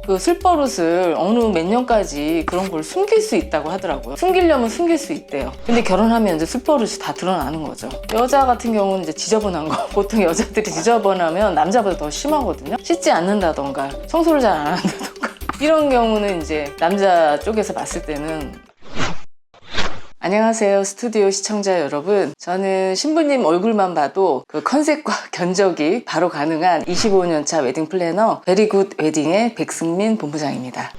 그 술버릇을 어느 몇 년까지 그런 걸 숨길 수 있다고 하더라고요. 숨기려면 숨길 수 있대요. 근데 결혼하면 이제 술버릇이 다 드러나는 거죠. 여자 같은 경우는 이제 지저분한 거 보통 여자들이 지저분하면 남자보다 더 심하거든요. 씻지 않는다던가 청소를 잘 안 한다던가 이런 경우는 이제 남자 쪽에서 봤을 때는. 안녕하세요, 스튜디오 시청자 여러분. 저는 신부님 얼굴만 봐도 그 컨셉과 견적이 바로 가능한 25년차 웨딩 플래너 베리굿 웨딩의 백승민 본부장입니다.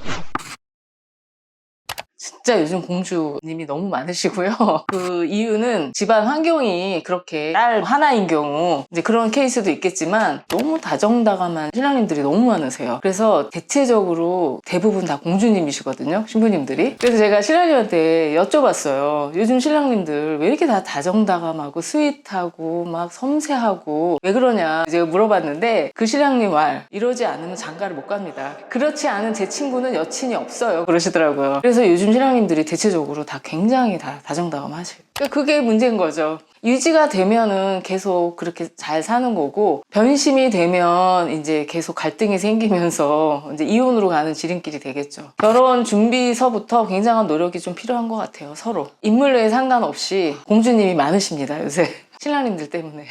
진짜 요즘 공주님이 너무 많으시고요. 그 이유는 집안 환경이 그렇게 딸 하나인 경우 이제 그런 케이스도 있겠지만 너무 다정다감한 신랑님들이 너무 많으세요. 그래서 대체적으로 대부분 다 공주님이시거든요, 신부님들이. 그래서 제가 신랑님한테 여쭤봤어요. 요즘 신랑님들 왜 이렇게 다 다정다감하고 스윗하고 막 섬세하고 왜 그러냐 제가 물어봤는데 그 신랑님 말, 이러지 않으면 장가를 못 갑니다. 그렇지 않은 제 친구는 여친이 없어요, 그러시더라고요. 그래서 요즘 신랑님들이 대체적으로 다 굉장히 다 다정다감하세요. 그러니까 그게 문제인 거죠. 유지가 되면은 계속 그렇게 잘 사는 거고, 변심이 되면 이제 계속 갈등이 생기면서 이제 이혼으로 가는 지름길이 되겠죠. 결혼 준비서부터 굉장한 노력이 좀 필요한 것 같아요, 서로. 인물에 상관없이 공주님이 많으십니다, 요새. 신랑님들 때문에.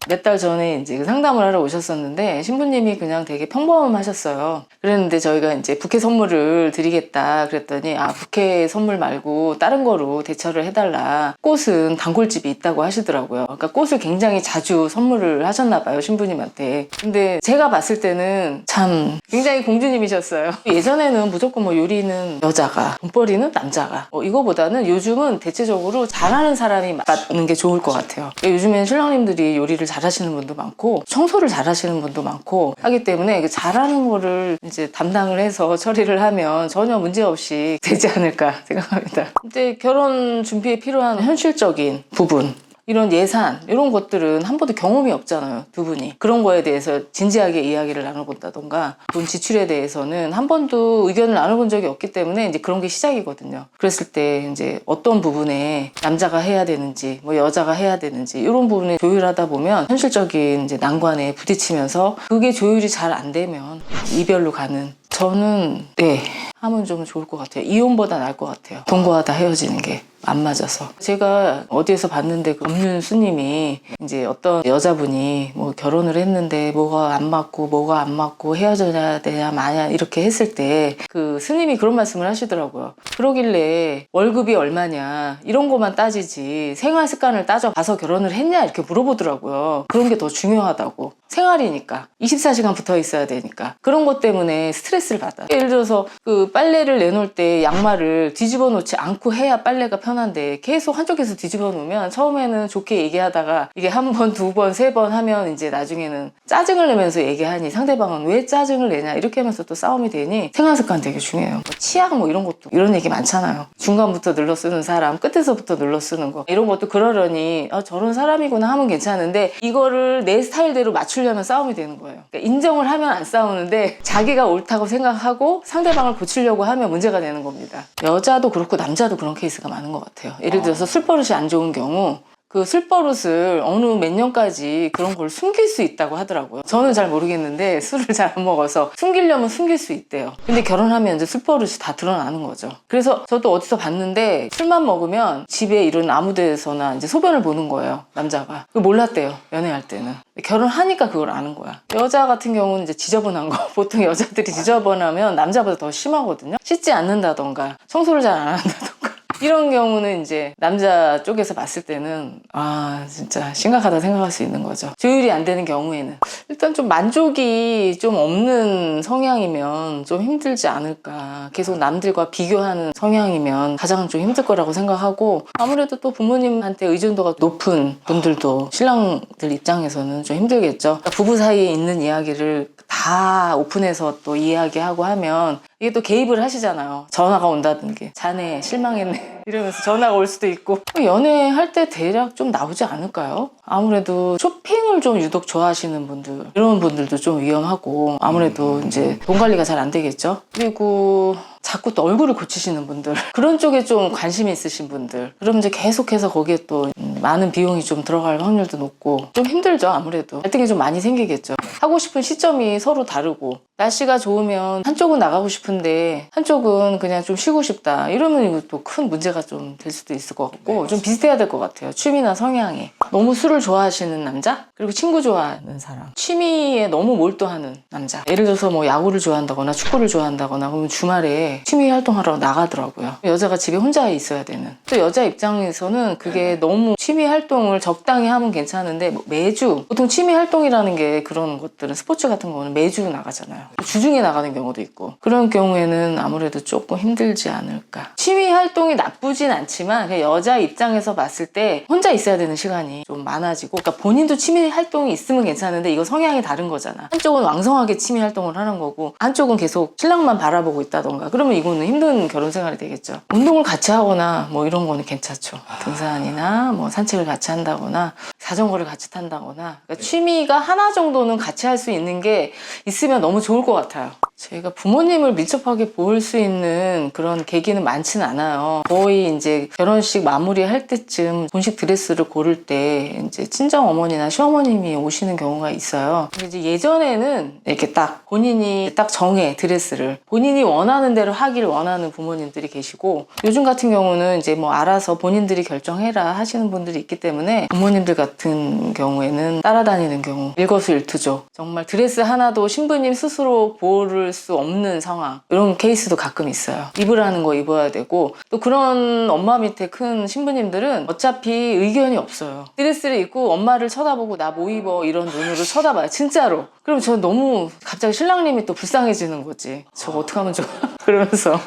몇 달 전에 이제 상담을 하러 오셨었는데 신부님이 그냥 되게 평범하셨어요. 그랬는데 저희가 이제 부케 선물을 드리겠다 그랬더니, 아, 부케 선물 말고 다른 거로 대처를 해달라. 꽃은 단골집이 있다고 하시더라고요. 그러니까 꽃을 굉장히 자주 선물을 하셨나 봐요, 신부님한테. 근데 제가 봤을 때는 참 굉장히 공주님이셨어요. 예전에는 무조건 뭐 요리는 여자가, 돈벌이는 남자가, 이거보다는 요즘은 대체적으로 잘하는 사람이 맡는 게 좋을 것 같아요. 요즘엔 신랑님들이 요리를 잘하시는 분도 많고 청소를 잘하시는 분도 많고 하기 때문에 잘하는 거를 이제 담당을 해서 처리를 하면 전혀 문제 없이 되지 않을까 생각합니다. 근데 결혼 준비에 필요한 현실적인 부분, 이런 예산, 이런 것들은 한 번도 경험이 없잖아요, 두 분이. 그런 거에 대해서 진지하게 이야기를 나눠본다던가, 돈 지출에 대해서는 한 번도 의견을 나눠본 적이 없기 때문에 이제 그런 게 시작이거든요. 그랬을 때 이제 어떤 부분에 남자가 해야 되는지, 뭐 여자가 해야 되는지, 이런 부분에 조율하다 보면 현실적인 이제 난관에 부딪히면서 그게 조율이 잘 안 되면 이별로 가는. 저는 하면 좀 좋을 것 같아요. 이혼보다 나을 것 같아요. 동거하다 헤어지는 게 안 맞아서. 제가 어디에서 봤는데 그 법륜 스님이 이제 어떤 여자분이 뭐 결혼을 했는데 뭐가 안 맞고 헤어져야 되냐 마냐 이렇게 했을 때 그 스님이 그런 말씀을 하시더라고요. 그러길래 월급이 얼마냐 이런 것만 따지지 생활 습관을 따져봐서 결혼을 했냐 이렇게 물어보더라고요. 그런 게 더 중요하다고. 생활이니까 24시간 붙어 있어야 되니까 그런 것 때문에 스트레스를 받아요. 예를 들어서 그 빨래를 내놓을 때 양말을 뒤집어 놓지 않고 해야 빨래가 편한데 계속 한쪽에서 뒤집어 놓으면 처음에는 좋게 얘기하다가 이게 한 번, 두 번, 세 번 하면 이제 나중에는 짜증을 내면서 얘기하니 상대방은 왜 짜증을 내냐 이렇게 하면서 또 싸움이 되니 생활 습관 되게 중요해요. 치약 뭐 이런 것도 이런 얘기 많잖아요. 중간부터 눌러 쓰는 사람, 끝에서부터 눌러 쓰는 거 이런 것도 그러려니 저런 사람이구나 하면 괜찮은데 이거를 내 스타일대로 맞추려면 싸움이 되는 거예요. 그러니까 인정을 하면 안 싸우는데 자기가 옳다고 생각하고 상대방을 고치려고 하면 문제가 되는 겁니다. 여자도 그렇고 남자도 그런 케이스가 많은 것 같아요. 예를 들어서 술버릇이 안 좋은 경우 그 술버릇을 어느 몇 년까지 그런 걸 숨길 수 있다고 하더라고요. 저는 잘 모르겠는데 술을 잘 안 먹어서 숨기려면 숨길 수 있대요. 근데 결혼하면 이제 술버릇이 다 드러나는 거죠. 그래서 저도 어디서 봤는데 술만 먹으면 집에 이런 아무 데서나 이제 소변을 보는 거예요, 남자가. 그걸 몰랐대요, 연애할 때는. 결혼하니까 그걸 아는 거야. 여자 같은 경우는 이제 지저분한 거 보통 여자들이 지저분하면 남자보다 더 심하거든요. 씻지 않는다던가 청소를 잘 안 한다던가 이런 경우는 이제 남자 쪽에서 봤을 때는 진짜 심각하다 생각할 수 있는 거죠. 조율이 안 되는 경우에는 일단 좀 만족이 좀 없는 성향이면 좀 힘들지 않을까. 계속 남들과 비교하는 성향이면 가장 좀 힘들 거라고 생각하고, 아무래도 또 부모님한테 의존도가 높은 분들도 신랑들 입장에서는 좀 힘들겠죠. 그러니까 부부 사이에 있는 이야기를 다 오픈해서 또 이야기하고 하면 이게 또 개입을 하시잖아요. 전화가 온다든지 자네 실망했네 이러면서 전화가 올 수도 있고. 연애할 때 대략 좀 나오지 않을까요? 아무래도 쇼핑을 좀 유독 좋아하시는 분들, 이런 분들도 좀 위험하고, 아무래도 이제 돈 관리가 잘 안 되겠죠. 그리고 자꾸 또 얼굴을 고치시는 분들 그런 쪽에 좀 관심이 있으신 분들 그러면 이제 계속해서 거기에 또 많은 비용이 좀 들어갈 확률도 높고 좀 힘들죠. 아무래도 갈등이 좀 많이 생기겠죠. 하고 싶은 시점이 서로 다르고 날씨가 좋으면 한쪽은 나가고 싶은데 한쪽은 그냥 좀 쉬고 싶다 이러면 이것도 큰 문제가 좀 될 수도 있을 것 같고 좀 비슷해야 될 것 같아요. 취미나 성향이 너무 술을 좋아하시는 남자 그리고 친구 좋아하는 사람 취미에 너무 몰두하는 남자 예를 들어서 뭐 야구를 좋아한다거나 축구를 좋아한다거나 그러면 주말에 취미 활동하러 나가더라고요. 여자가 집에 혼자 있어야 되는 또 여자 입장에서는 그게 너무 취미 활동을 적당히 하면 괜찮은데 뭐 매주 보통 취미 활동이라는 게 그런 것들은 스포츠 같은 거는 매주 나가잖아요. 주중에 나가는 경우도 있고 그런 경우에는 아무래도 조금 힘들지 않을까. 취미 활동이 나쁘진 않지만 그냥 여자 입장에서 봤을 때 혼자 있어야 되는 시간이 좀 많아지고 그러니까 본인도 취미 활동이 있으면 괜찮은데 이거 성향이 다른 거잖아. 한쪽은 왕성하게 취미 활동을 하는 거고 한쪽은 계속 신랑만 바라보고 있다던가 그러면 이거는 힘든 결혼 생활이 되겠죠. 운동을 같이 하거나 뭐 이런 거는 괜찮죠. 등산이나 뭐 산책을 같이 한다거나 자전거를 같이 탄다거나 그러니까 취미가 하나 정도는 같이 할 수 있는 게 있으면 너무 좋을 것 같아요. 제가 부모님을 밀접하게 볼 수 있는 그런 계기는 많지는 않아요. 거의 이제 결혼식 마무리할 때쯤 본식 드레스를 고를 때 이제 친정 어머니나 시어머님이 오시는 경우가 있어요. 근데 이제 예전에는 이렇게 딱 본인이 딱 정해 드레스를 본인이 원하는 대로 하길 원하는 부모님들이 계시고 요즘 같은 경우는 이제 뭐 알아서 본인들이 결정해라 하시는 분들이 있기 때문에 부모님들 같은 경우에는 따라다니는 경우 일거수일투족 정말 드레스 하나도 신부님 스스로 고를 수 없는 상황 이런 케이스도 가끔 있어요. 입으라는 거 입어야 되고 또 그런 엄마 밑에 큰 신부님들은 어차피 의견이 없어요. 드레스를 입고 엄마를 쳐다보고 나 뭐 입어 이런 눈으로 쳐다봐요. 진짜로. 그럼 저는 너무 갑자기 신랑님이 또 불쌍해지는 거지. 저거 어떡하면 좋아. 그러면서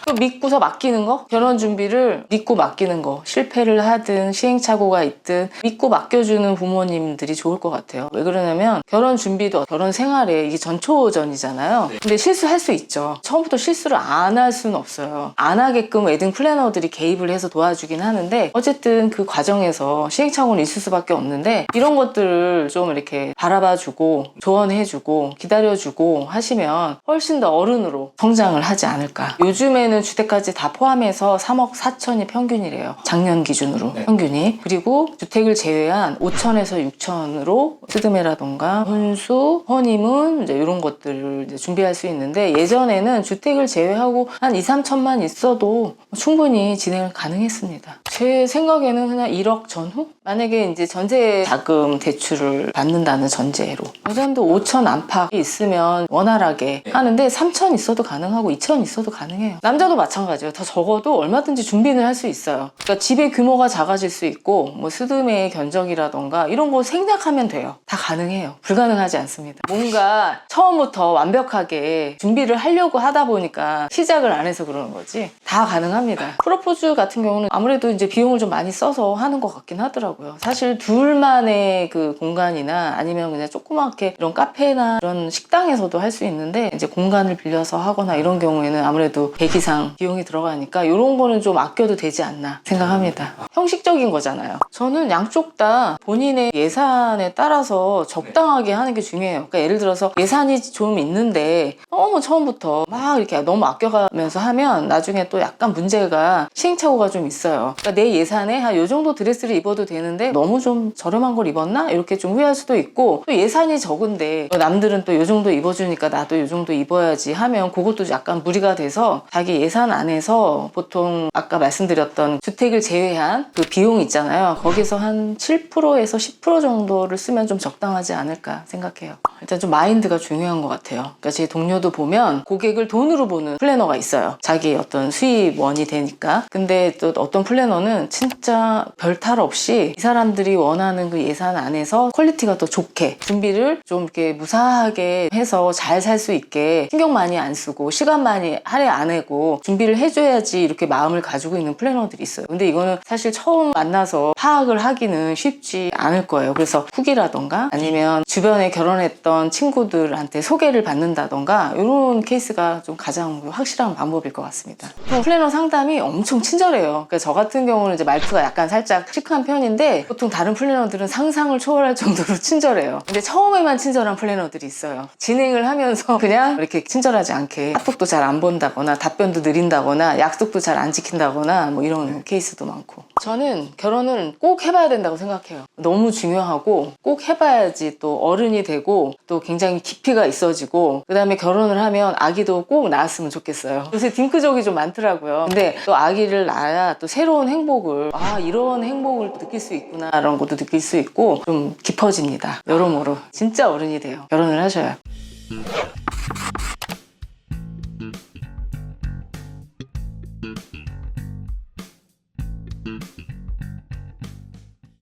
또 믿고서 맡기는 거 결혼 준비를 믿고 맡기는 거 실패를 하든 시행착오가 있든 믿고 맡겨주는 부모님들이 좋을 것 같아요. 왜 그러냐면 결혼 준비도 결혼 생활에 이게 전초전이잖아요. 근데 실수할 수 있죠. 처음부터 실수를 안 할 수는 없어요. 안 하게끔 웨딩 플래너들이 개입을 해서 도와주긴 하는데 어쨌든 그 과정에서 시행착오는 있을 수밖에 없는데 이런 것들을 좀 이렇게 바라봐주고 조언해주고 기다려주고 하시면 훨씬 더 어른으로 성장을 하지 않을까. 요즘에는 주택까지 다 포함해서 3억 4천이 평균이래요. 작년 기준으로 평균이. 그리고 주택을 제외한 5천에서 6천으로 스드메라던가 혼수, 허니문 이제 이런 것들을 이제 준비할 수 있는데 예전에는 주택을 제외하고 한 2, 3천만 있어도 충분히 진행을 가능했습니다. 제 생각에는 그냥 1억 전후? 만약에 이제 전세 자금 대출을 받는다는 전제로 여전도 5천 안팎이 있으면 원활하게 하는데 3천 있어도 가능하고 2천 있어도 가능해요. 남자도 마찬가지예요. 더 적어도 얼마든지 준비는 할 수 있어요. 그러니까 집의 규모가 작아질 수 있고 뭐 스드메의 견적이라던가 이런 거 생략하면 돼요. 다 가능해요. 불가능하지 않습니다. 뭔가 처음부터 완벽하게 준비를 하려고 하다 보니까 시작을 안 해서 그러는 거지 다 가능합니다. 프로포즈 같은 경우는 아무래도 이제 비용을 좀 많이 써서 하는 것 같긴 하더라고요. 사실 둘만의 그 공간이나 아니면 그냥 조그맣게 이런 카페나 이런 식당에서도 할 수 있는데 이제 공간을 빌려서 하거나 이런 경우에는 아무래도 100 이상 비용이 들어가니까 이런 거는 좀 아껴도 되지 않나 생각합니다. 형식적인 거잖아요. 저는 양쪽 다 본인의 예산에 따라서 적당하게 하는 게 중요해요. 그러니까 예를 들어서 예산이 좀 있는데 너무 처음부터 막 이렇게 너무 아껴가면서 하면 나중에 또 약간 문제가 시행착오가 좀 있어요. 그러니까 내 예산에 한 요 정도 드레스를 입어도 되는데 너무 좀 저렴한 걸 입었나? 이렇게 좀 후회할 수도 있고 또 예산이 적은데 남들은 또 요 정도 입어주니까 나도 요 정도 입어야지 하면 그것도 약간 무리가 돼서 자기 예산 안에서 보통 아까 말씀드렸던 주택을 제외한 그 비용 있잖아요. 거기서 한 7%에서 10% 정도를 쓰면 좀 적당하지 않을까 생각해요. 일단 좀 마인드가 중요한 것 같아요. 그러니까 제 동료도 보면 고객을 돈으로 보는 플래너가 있어요. 자기 어떤 수입원이 되니까. 근데 또 어떤 플래너는 진짜 별 탈 없이 이 사람들이 원하는 그 예산 안에서 퀄리티가 더 좋게 준비를 좀 이렇게 무사하게 해서 잘 살 수 있게 신경 많이 안 쓰고 시간 많이 할애 안 하고 준비를 해줘야지 이렇게 마음을 가지고 있는 플래너들이 있어요. 근데 이거는 사실 처음 만나서 파악을 하기는 쉽지 않을 거예요. 그래서 후기라던가 아니면 주변에 결혼했던 친구들한테 소개를 받는다던가 이런 케이스가 좀 가장 확실한 방법일 것 같습니다. 보통 플래너 상담이 엄청 친절해요. 그러니까 저 같은 경우는 이제 말투가 약간 살짝 시크한 편인데 보통 다른 플래너들은 상상을 초월할 정도로 친절해요. 근데 처음에만 친절한 플래너들이 있어요. 진행을 하면서 그냥 이렇게 친절하지 않게 카톡도 잘 안 본다거나 답변도 느린다거나 약속도 잘 안 지킨다거나 뭐 이런 케이스도 많고. 저는 결혼을 꼭 해봐야 된다고 생각해요. 너무 중요하고 꼭 해봐야지 또 어른이 되고 또 굉장히 깊이가 있어지고 그 다음에 결혼을 하면 아기도 꼭 낳았으면 좋겠어요. 요새 딩크족이 좀 많더라고요. 근데 또 아기를 낳아야 또 새로운 행복을 이런 행복을 느낄 수 있구나 이런 것도 느낄 수 있고 좀 깊어집니다. 여러모로 진짜 어른이 돼요. 결혼을 하셔야.